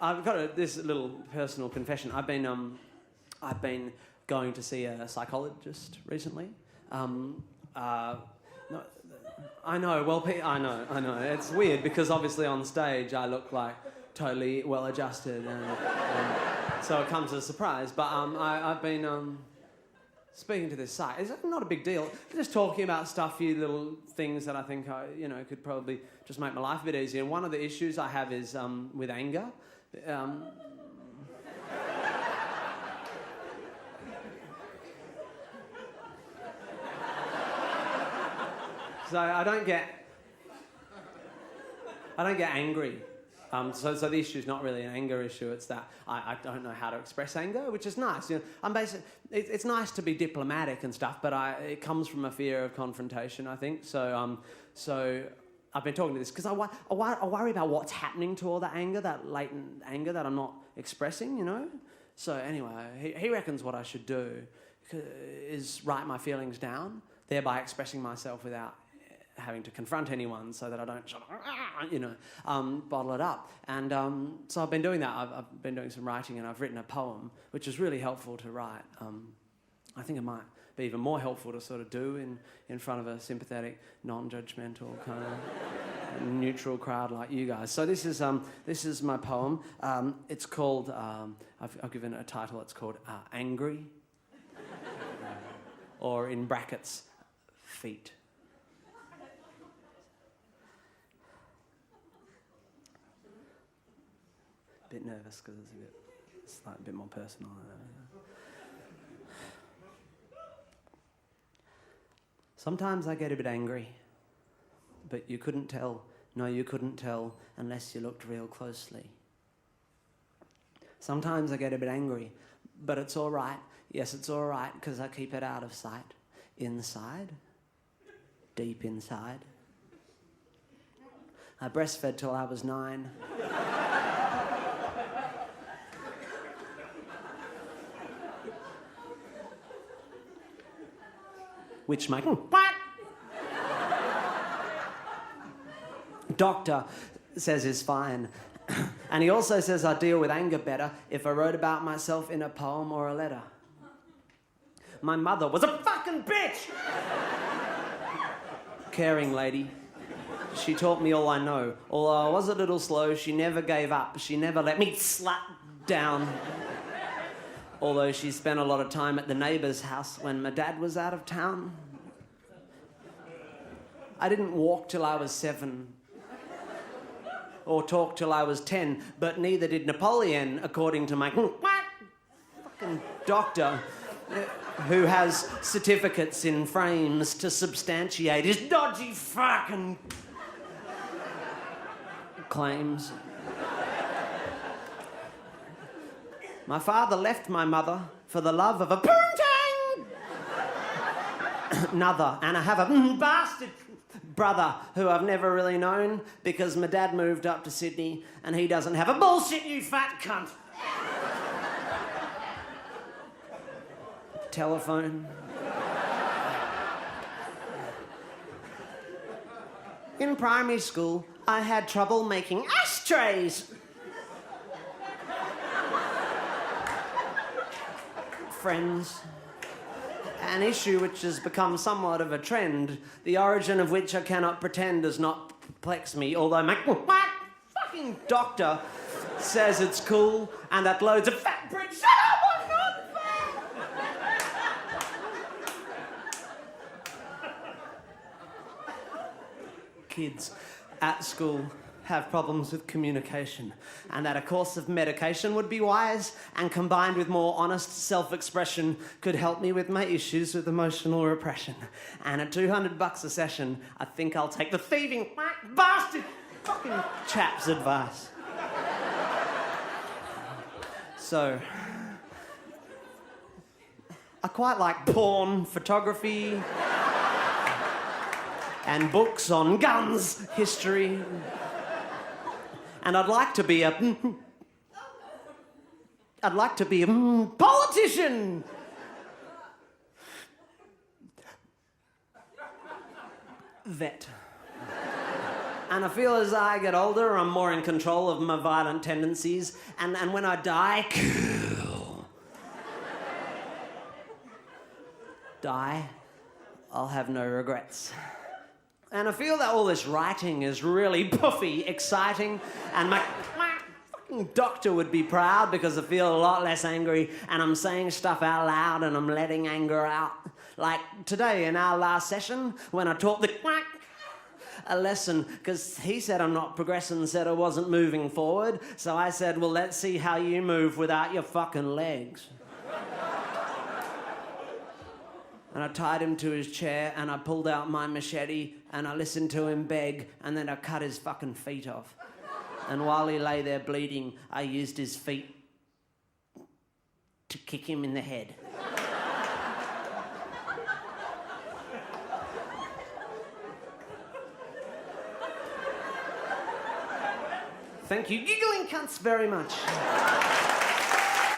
I've got this little personal confession. I've been going to see a psychologist recently. No, I know. Well, I know. It's weird because obviously on stage I look like totally well-adjusted, and so it comes as a surprise. But I've been speaking to this site. It's not a big deal. Just talking about stuffy little things that I think could probably just make my life a bit easier. And one of the issues I have is with anger. So I don't get angry. So the issue is not really an anger issue. It's that I don't know how to express anger, which is nice. It's nice to be diplomatic and stuff, but it comes from a fear of confrontation, I think. So I've been talking to this because I worry about what's happening to all that anger, that latent anger that I'm not expressing, So anyway, he reckons what I should do is write my feelings down, thereby expressing myself without having to confront anyone, so that I don't bottle it up. And so I've been doing that. I've been doing some writing, and I've written a poem, which is really helpful to write. I think it might be even more helpful to sort of do in front of a sympathetic, non-judgmental kind of neutral crowd like you guys. So this is my poem. It's called, I've given it a title. It's called Angry, or in brackets, Feet. Bit nervous because it's like a bit more personal. Sometimes I get a bit angry, but you couldn't tell. No, you couldn't tell unless you looked real closely. Sometimes I get a bit angry, but it's all right. Yes, it's all right because I keep it out of sight. Inside, deep inside. I breastfed till I was 9. Which my doctor says is fine. And he also says I deal with anger better if I wrote about myself in a poem or a letter. My mother was a fucking bitch! Caring lady. She taught me all I know. Although I was a little slow, she never gave up. She never let me slap down. Although she spent a lot of time at the neighbour's house when my dad was out of town. I didn't walk till I was 7. Or talk till I was 10, but neither did Napoleon, according to my fucking doctor, who has certificates in frames to substantiate his dodgy fucking claims. My father left my mother for the love of a poontang another, and I have a bastard brother who I've never really known because my dad moved up to Sydney and he doesn't have a bullshit, you fat cunt. Telephone. In primary school, I had trouble making ashtrays. Friends. An issue which has become somewhat of a trend, the origin of which I cannot pretend does not perplex me, although my fucking doctor says it's cool and that loads of fat Brits... Shut up, I'm not fat! Kids at school have problems with communication, and that a course of medication would be wise, and combined with more honest self-expression could help me with my issues with emotional repression. And at $200 a session, I think I'll take the thieving bastard fucking chap's advice. So, I quite like porn, photography, and books on guns, history. And I'd like to be a politician. Vet. And I feel as I get older, I'm more in control of my violent tendencies. And when I die, I'll have no regrets. And I feel that all this writing is really puffy, exciting, and my fucking doctor would be proud because I feel a lot less angry and I'm saying stuff out loud and I'm letting anger out. Like today in our last session when I taught a lesson because he said I'm not progressing, said I wasn't moving forward. So I said, well, let's see how you move without your fucking legs. And I tied him to his chair and I pulled out my machete and I listened to him beg and then I cut his fucking feet off. And while he lay there bleeding, I used his feet to kick him in the head. Thank you, giggling cunts, very much.